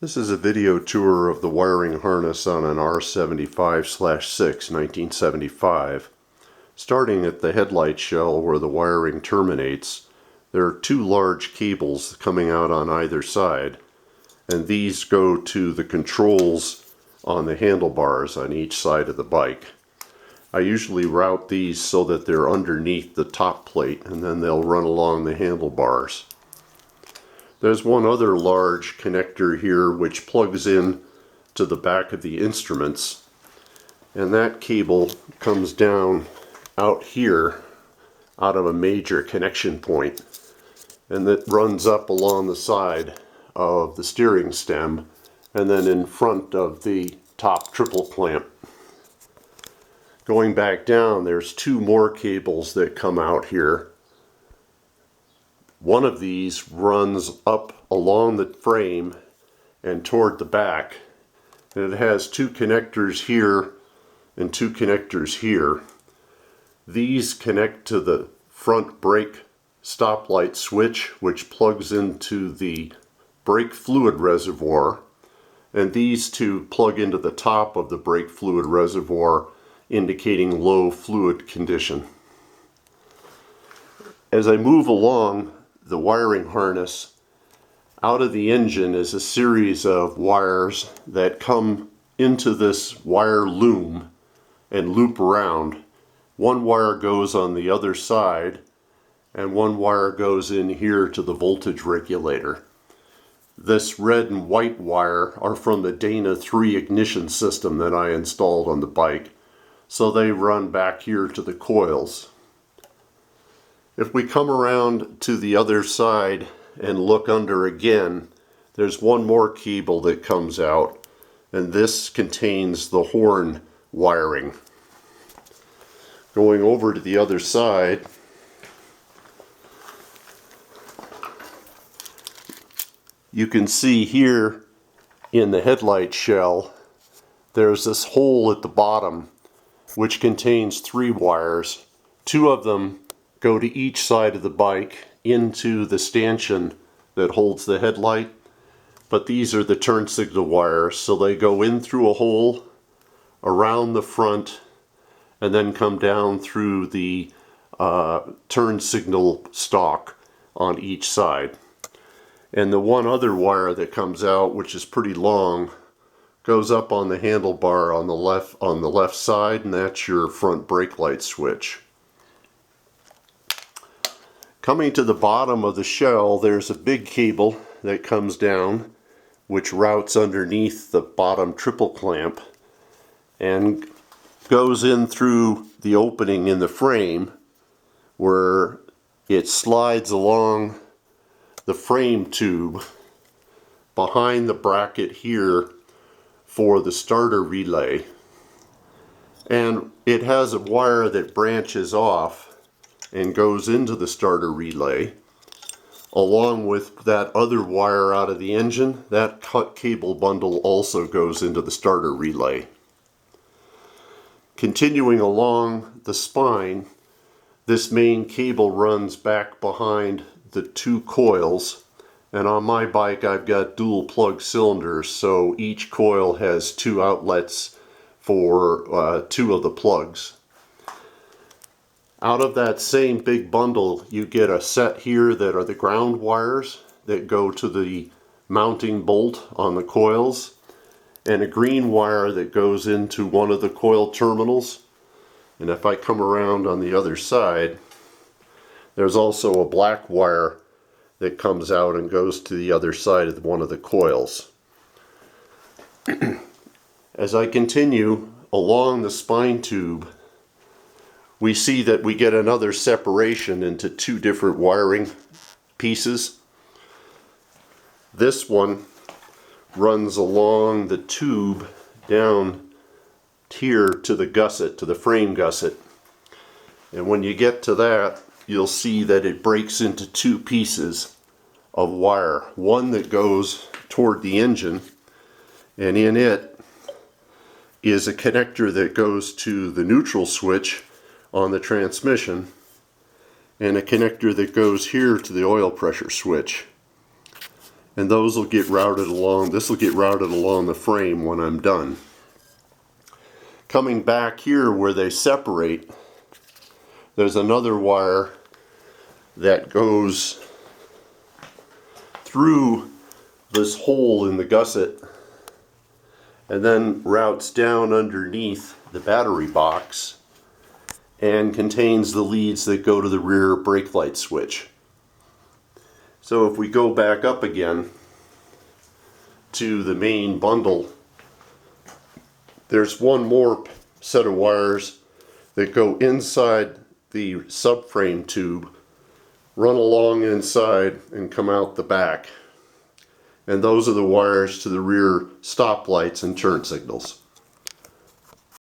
This is a video tour of the wiring harness on an R75/6 1975. Starting at the headlight shell where the wiring terminates, there are two large cables coming out on either side, and these go to the controls on the handlebars on each side of the bike. I usually route these so that they're underneath the top plate, and then they'll run along the handlebars. There's one other large connector here which plugs in to the back of the instruments, and that cable comes down out here out of a major connection point, and that runs up along the side of the steering stem and then in front of the top triple clamp. Going back down, there's two more cables that come out here. One of these runs up along the frame and toward the back, and it has two connectors here and two connectors here. These connect to the front brake stoplight switch, which plugs into the brake fluid reservoir, and these two plug into the top of the brake fluid reservoir, indicating low fluid condition. As I move along the wiring harness, out of the engine is a series of wires that come into this wire loom and loop around. One wire goes on the other side, and one wire goes in here to the voltage regulator. This red and white wire are from the Dana 3 ignition system that I installed on the bike, so they run back here to the coils. If we come around to the other side and look under again, there's one more cable that comes out, and this contains the horn wiring. Going over to the other side, you can see here in the headlight shell there's this hole at the bottom which contains three wires. Two of them go to each side of the bike into the stanchion that holds the headlight, but these are the turn signal wires, so they go in through a hole around the front and then come down through the turn signal stalk on each side. And the one other wire that comes out, which is pretty long, goes up on the handlebar on the left side, and that's your front brake light switch. Coming to the bottom of the shell, there's a big cable that comes down which routes underneath the bottom triple clamp and goes in through the opening in the frame where it slides along the frame tube behind the bracket here for the starter relay. And it has a wire that branches off and goes into the starter relay, along with that other wire out of the engine. That cut cable bundle also goes into the starter relay. Continuing along the spine, this main cable runs back behind the two coils, and on my bike I've got dual plug cylinders, so each coil has two outlets for two of the plugs. Out of that same big bundle, you get a set here that are the ground wires that go to the mounting bolt on the coils, and a green wire that goes into one of the coil terminals. And if I come around on the other side, there's also a black wire that comes out and goes to the other side of one of the coils. As I continue along the spine tube, we see that we get another separation into two different wiring pieces. This one runs along the tube down here to the gusset, to the frame gusset. And when you get to that, you'll see that it breaks into two pieces of wire. One that goes toward the engine, and in it is a connector that goes to the neutral switch on the transmission, and a connector that goes here to the oil pressure switch. And those will get routed along, this will get routed along the frame when I'm done. Coming back here where they separate, there's another wire that goes through this hole in the gusset and then routes down underneath the battery box and contains the leads that go to the rear brake light switch. So if we go back up again to the main bundle, there's one more set of wires that go inside the subframe tube, run along inside and come out the back. And those are the wires to the rear stop lights and turn signals.